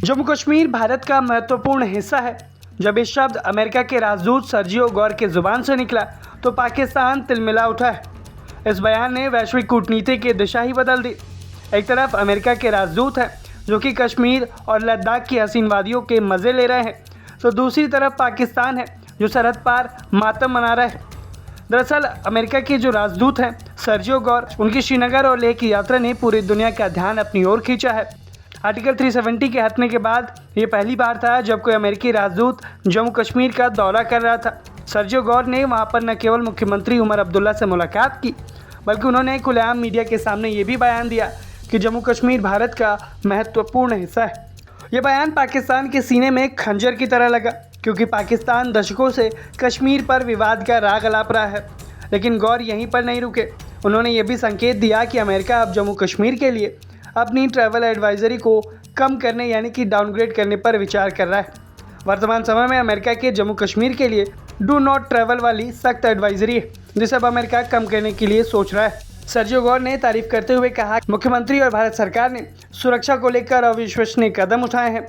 जम्मू कश्मीर भारत का महत्वपूर्ण हिस्सा है। जब ये शब्द अमेरिका के राजदूत सर्जियो गौर के जुबान से निकला तो पाकिस्तान तिलमिला उठा है। इस बयान ने वैश्विक कूटनीति की दिशा ही बदल दी। एक तरफ अमेरिका के राजदूत हैं जो कि कश्मीर और लद्दाख की हसीन वादियों के मज़े ले रहे हैं, तो दूसरी तरफ पाकिस्तान है जो सरहद पार मातम मना रहा है। दरअसल अमेरिका के जो राजदूत हैं सर्जियो गौर, उनकी श्रीनगर और लेह की यात्रा ने पूरी दुनिया का ध्यान अपनी ओर खींचा है। आर्टिकल 370 के हटने के बाद ये पहली बार था जब कोई अमेरिकी राजदूत जम्मू कश्मीर का दौरा कर रहा था। सर्जियो गौर ने वहाँ पर न केवल मुख्यमंत्री उमर अब्दुल्ला से मुलाकात की, बल्कि उन्होंने खुलेआम मीडिया के सामने ये भी बयान दिया कि जम्मू कश्मीर भारत का महत्वपूर्ण हिस्सा है। ये बयान पाकिस्तान के सीने में खंजर की तरह लगा, क्योंकि पाकिस्तान दशकों से कश्मीर पर विवाद का राग अलाप रहा है। लेकिन गौर यहीं पर नहीं रुके। उन्होंने ये भी संकेत दिया कि अमेरिका अब जम्मू कश्मीर के लिए अपनी ट्रैवल एडवाइजरी को कम करने यानी कि डाउनग्रेड करने पर विचार कर रहा है। वर्तमान समय में अमेरिका के जम्मू कश्मीर के लिए डू नॉट ट्रैवल वाली सख्त एडवाइजरी है, जिसे अब अमेरिका कम करने के लिए सोच रहा है। सर्जियो गौर ने तारीफ करते हुए कहा, मुख्यमंत्री और भारत सरकार ने सुरक्षा को लेकर अविश्वसनीय कदम उठाए हैं।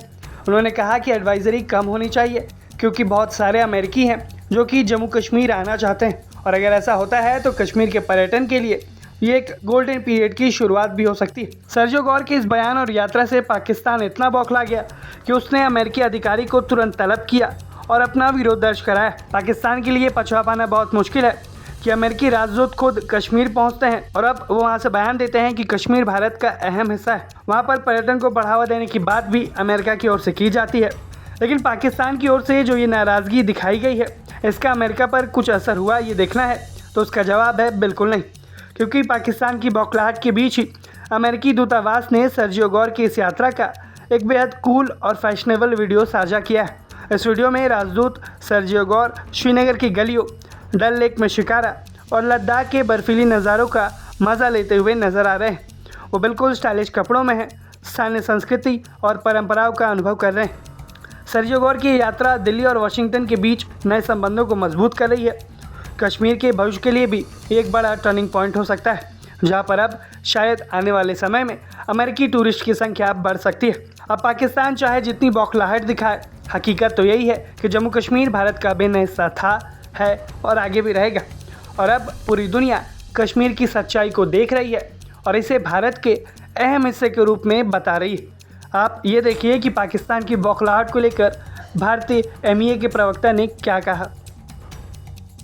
उन्होंने कहा कि एडवाइजरी कम होनी चाहिए, क्योंकि बहुत सारे अमेरिकी हैं जो कि जम्मू कश्मीर आना चाहते हैं, और अगर ऐसा होता है तो कश्मीर के पर्यटन के लिए ये एक गोल्डन पीरियड की शुरुआत भी हो सकती है। सर्जियो गौर के इस बयान और यात्रा से पाकिस्तान इतना बौखला गया कि उसने अमेरिकी अधिकारी को तुरंत तलब किया और अपना विरोध दर्ज कराया। पाकिस्तान के लिए पछवा पाना बहुत मुश्किल है कि अमेरिकी राजदूत खुद कश्मीर पहुंचते हैं और अब वो वहां से बयान देते हैं कि कश्मीर भारत का अहम हिस्सा है। वहां पर पर्यटन को बढ़ावा देने की बात भी अमेरिका की ओर से की जाती है, लेकिन पाकिस्तान की ओर से जो ये नाराज़गी दिखाई गई है, इसका अमेरिका पर कुछ असर हुआ ये देखना है, तो उसका जवाब है बिल्कुल नहीं। क्योंकि पाकिस्तान की बौखलाहट के बीच ही अमेरिकी दूतावास ने सर्जियो गौर की इस यात्रा का एक बेहद कूल और फैशनेबल वीडियो साझा किया है। इस वीडियो में राजदूत सर्जियो गौर श्रीनगर की गलियों, डल लेक में शिकारा और लद्दाख के बर्फीली नज़ारों का मज़ा लेते हुए नजर आ रहे हैं। वो बिल्कुल स्टाइलिश कपड़ों में हैं, स्थानीय संस्कृति और परंपराओं का अनुभव कर रहे हैं। सर्जियो गौर की यात्रा दिल्ली और वाशिंगटन के बीच नए संबंधों को मजबूत कर रही है। कश्मीर के भविष्य के लिए भी एक बड़ा टर्निंग पॉइंट हो सकता है, जहां पर अब शायद आने वाले समय में अमेरिकी टूरिस्ट की संख्या बढ़ सकती है। अब पाकिस्तान चाहे जितनी बौखलाहट दिखाए, हकीकत तो यही है कि जम्मू कश्मीर भारत का अभिन्न हिस्सा था, है और आगे भी रहेगा। और अब पूरी दुनिया कश्मीर की सच्चाई को देख रही है और इसे भारत के अहम हिस्से के रूप में बता रही है। आप ये देखिए कि पाकिस्तान की बौखलाहट को लेकर भारतीय MEA के प्रवक्ता ने क्या कहा।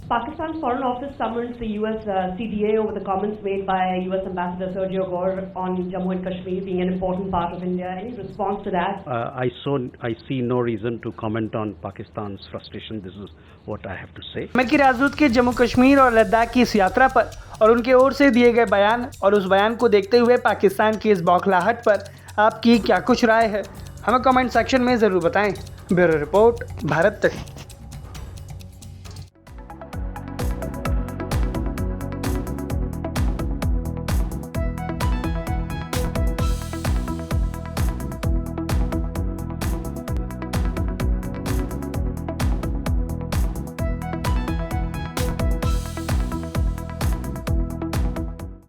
Pakistan's Foreign Office summoned the US CDA over the comments made by US Ambassador Sergio Gor on Jammu and Kashmir being an important part of India. Any response to that? I see no reason to comment on Pakistan's frustration. This is what I have to say. अमेरिकी राजदूत के जम्मू कश्मीर और लद्दाख की इस यात्रा पर और उनके ओर से दिए गए बयान और उस बयान को देखते हुए पाकिस्तान की इस बौखलाहट पर आपकी क्या कुछ राय है, हमें कमेंट सेक्शन में ज़रूर बताएं। ब्यूरो रिपोर्ट, भारत तक।